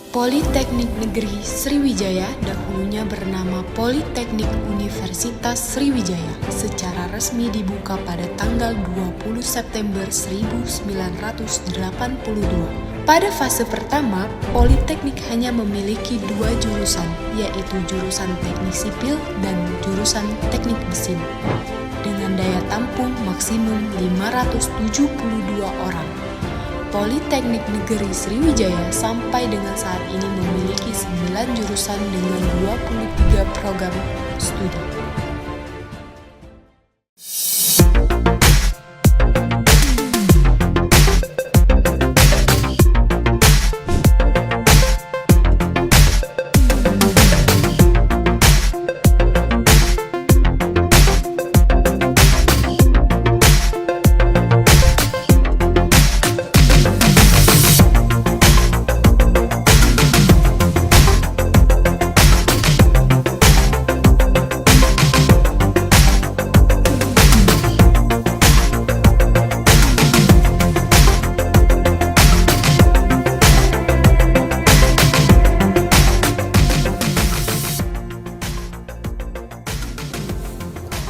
Politeknik Negeri Sriwijaya, dahulunya bernama Politeknik Universitas Sriwijaya, secara resmi dibuka pada tanggal 20 September 1982. Pada fase pertama, Politeknik hanya memiliki 2 jurusan, yaitu jurusan Teknik Sipil dan jurusan Teknik Mesin, dengan daya tampung maksimum 572 orang. Politeknik Negeri Sriwijaya sampai dengan saat ini memiliki 9 jurusan dengan 23 program studi.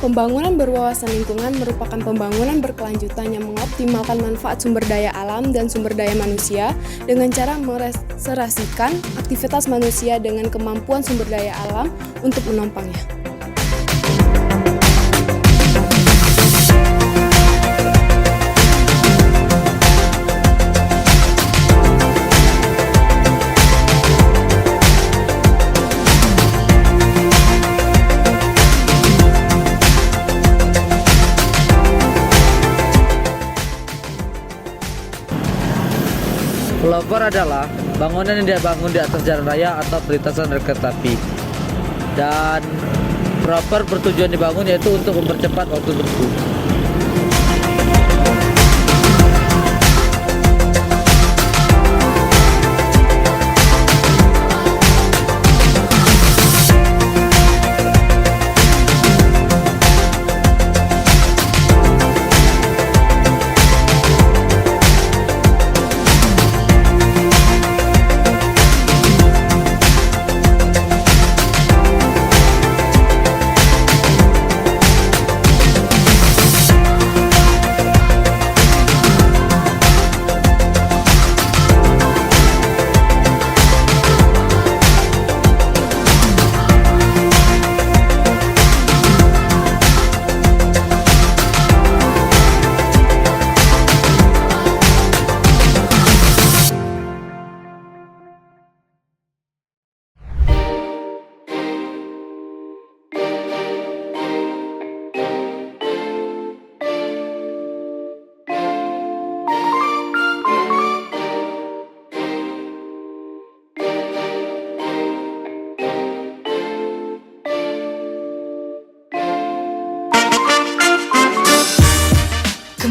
Pembangunan berwawasan lingkungan merupakan pembangunan berkelanjutan yang mengoptimalkan manfaat sumber daya alam dan sumber daya manusia dengan cara mereserasikan aktivitas manusia dengan kemampuan sumber daya alam untuk menopangnya. Flyover adalah bangunan yang dibangun di atas jalan raya atau perlintasan rel kereta api, dan proper bertujuan dibangun yaitu untuk mempercepat waktu tempuh.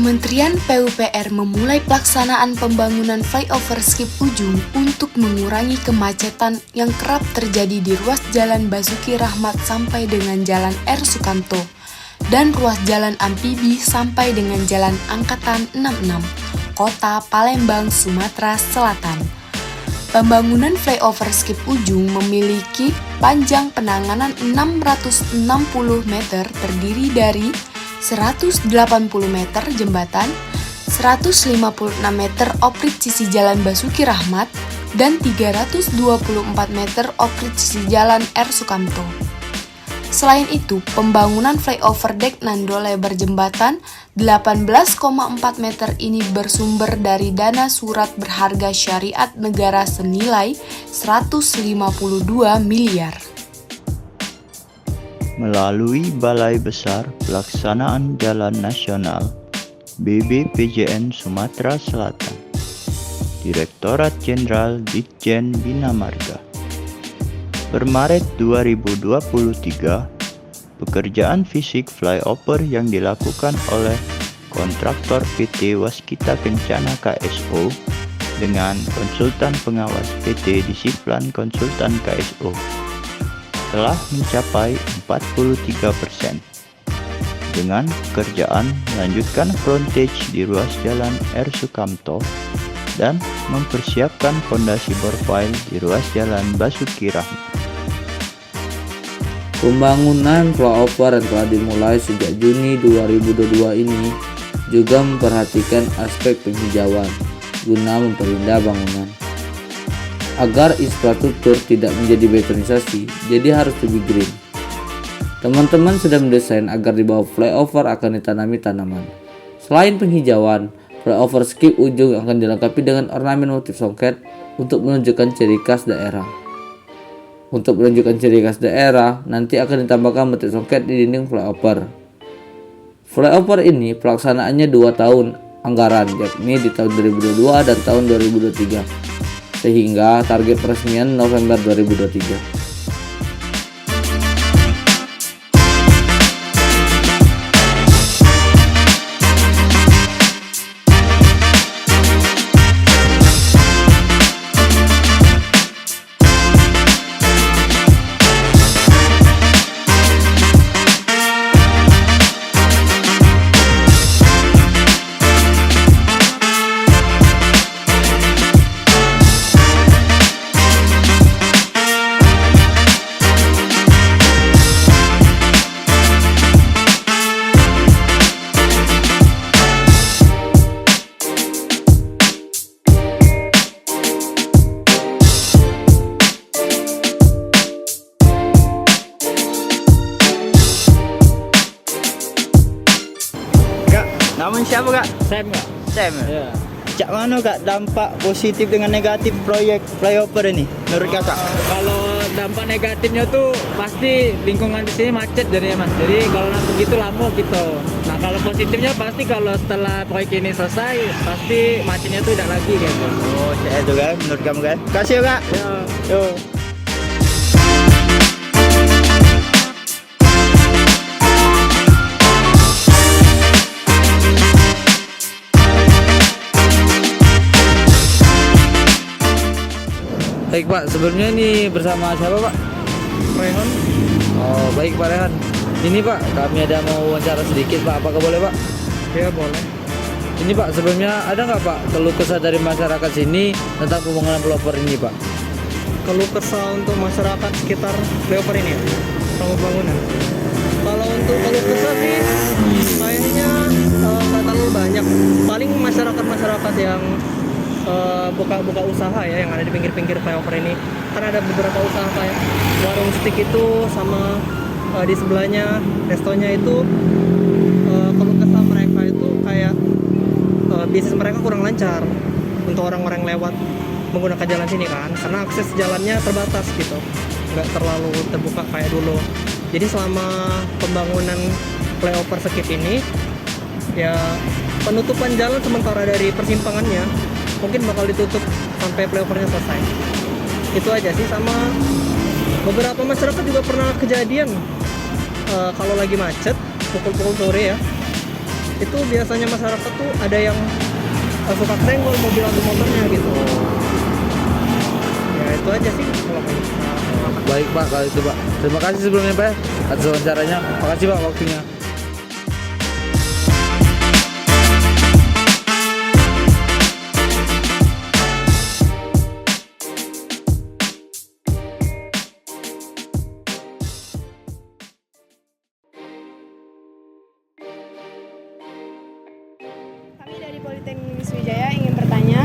Kementerian PUPR memulai pelaksanaan pembangunan flyover Skip Ujung untuk mengurangi kemacetan yang kerap terjadi di ruas Jalan Basuki Rahmat sampai dengan Jalan R. Sukamto dan ruas Jalan Amfibi sampai dengan Jalan Angkatan 66, Kota Palembang, Sumatera Selatan. Pembangunan flyover Skip Ujung memiliki panjang penanganan 660 meter terdiri dari 180 meter jembatan, 156 meter oprit sisi Jalan Basuki Rahmat, dan 324 meter oprit sisi Jalan R. Sukamto. Selain itu, pembangunan flyover dek Nando lebar jembatan 18,4 meter ini bersumber dari dana surat berharga syariat negara senilai 152 miliar. Melalui Balai Besar Pelaksanaan Jalan Nasional BBPJN Sumatera Selatan, Direktorat Jenderal Ditjen Bina Marga. Per Maret 2023, pekerjaan fisik flyover yang dilakukan oleh kontraktor PT Waskita Kencana KSO dengan konsultan pengawas PT Disiplan Konsultan KSO telah mencapai 43%. Dengan pekerjaan melanjutkan frontage di ruas Jalan R. Sukamto dan mempersiapkan fondasi borfail di ruas jalan Basuki Rahmat. Pembangunan flyover yang telah dimulai sejak Juni 2022 ini juga memperhatikan aspek penghijauan guna memperindah bangunan. Agar infrastruktur tidak menjadi betonisasi, jadi harus lebih green. Teman-teman sudah mendesain agar di bawah flyover akan ditanami tanaman. Selain penghijauan, flyover skip ujung akan dilengkapi dengan ornamen motif songket untuk menunjukkan ciri khas daerah. Untuk menunjukkan ciri khas daerah, nanti akan ditambahkan motif songket di dinding flyover. Flyover ini pelaksanaannya 2 tahun anggaran, yakni di tahun 2022 dan tahun 2023, sehingga target peresmian November 2023. Namun siapa Kak? Sam nggak? Sam. Ya. Cak mana Kak dampak positif dengan negatif proyek flyover ini menurut Kakak? Kalau dampak negatifnya tuh pasti lingkungan di sini macet jadinya Mas. Jadi kalau nanti begitu lama gitu. Nah kalau positifnya pasti kalau setelah proyek ini selesai pasti macetnya tuh tidak lagi gitu. Oh, saya itu kan menurut kamu kan? Kasih ya Kak. Ya. Yo. Baik Pak, sebelumnya ini bersama siapa Pak? Rehan. Oh baik Pak Rehan. Ini Pak, kami ada mau wawancara sedikit Pak, apakah boleh Pak? Ya boleh. Ini Pak, sebelumnya ada nggak Pak keluh kesah dari masyarakat sini tentang pembangunan flyover ini Pak? Keluh kesah untuk masyarakat sekitar flyover ini ya, pembangunan. Kalau untuk keluh kesah sih kayaknya nggak terlalu banyak. Paling masyarakat yang buka usaha ya yang ada di pinggir-pinggir flyover ini. Karena ada beberapa usaha kayak warung steak itu sama di sebelahnya restonya itu keluh kesah mereka itu kayak bisnis mereka kurang lancar untuk orang-orang lewat menggunakan jalan sini kan, karena akses jalannya terbatas gitu, nggak terlalu terbuka kayak dulu. Jadi selama pembangunan flyover skip ini ya penutupan jalan sementara dari persimpangannya mungkin bakal ditutup sampai flyovernya selesai. Itu aja sih. Sama beberapa masyarakat juga pernah kejadian kalau lagi macet pukul-pukul sore ya, itu biasanya masyarakat tuh ada yang suka kesenggol mobil atau motornya gitu. Ya itu aja sih kalau Baik Pak, kalau itu Pak. Terima kasih sebelumnya Pak atas wawancaranya. Makasih Pak waktunya. Kami dari Politeknik Sriwijaya ingin bertanya.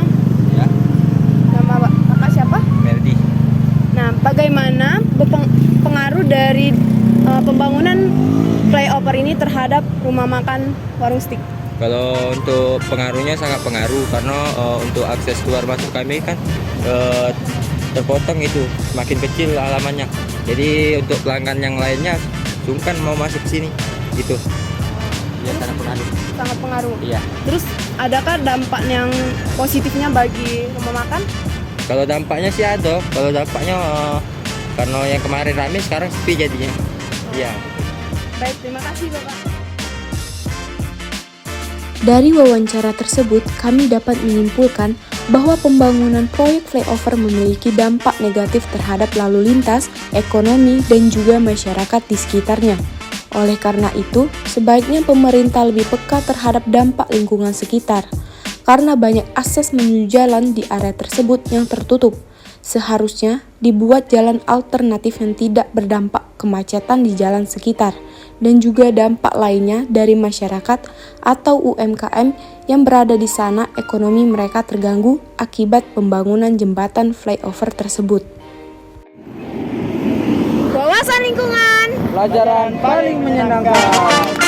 Ya. Nama Kakak siapa? Merdi. Nah, bagaimana pengaruh dari pembangunan flyover ini terhadap rumah makan warung steak? Kalau untuk pengaruhnya sangat pengaruh karena untuk akses keluar masuk kami kan terpotong itu, makin kecil halamannya. Jadi untuk pelanggan yang lainnya sungkan mau masuk sini gitu. Ya sangat pengaruh. Sangat pengaruh. Iya. Terus adakah dampak yang positifnya bagi rumah makan? Kalau dampaknya sih ada. Kalau dampaknya karena yang kemarin ramai sekarang sepi jadinya. Iya. Baik, terima kasih Bapak. Dari wawancara tersebut, kami dapat menyimpulkan bahwa pembangunan proyek flyover memiliki dampak negatif terhadap lalu lintas, ekonomi, dan juga masyarakat di sekitarnya. Oleh karena itu, sebaiknya pemerintah lebih peka terhadap dampak lingkungan sekitar. karena banyak akses menuju jalan di area tersebut yang tertutup. Seharusnya dibuat jalan alternatif yang tidak berdampak kemacetan di jalan sekitar dan juga dampak lainnya dari masyarakat atau UMKM yang berada di sana ekonomi mereka terganggu akibat pembangunan jembatan flyover tersebut. Wawasan lingkungan. Pelajaran paling menyenangkan.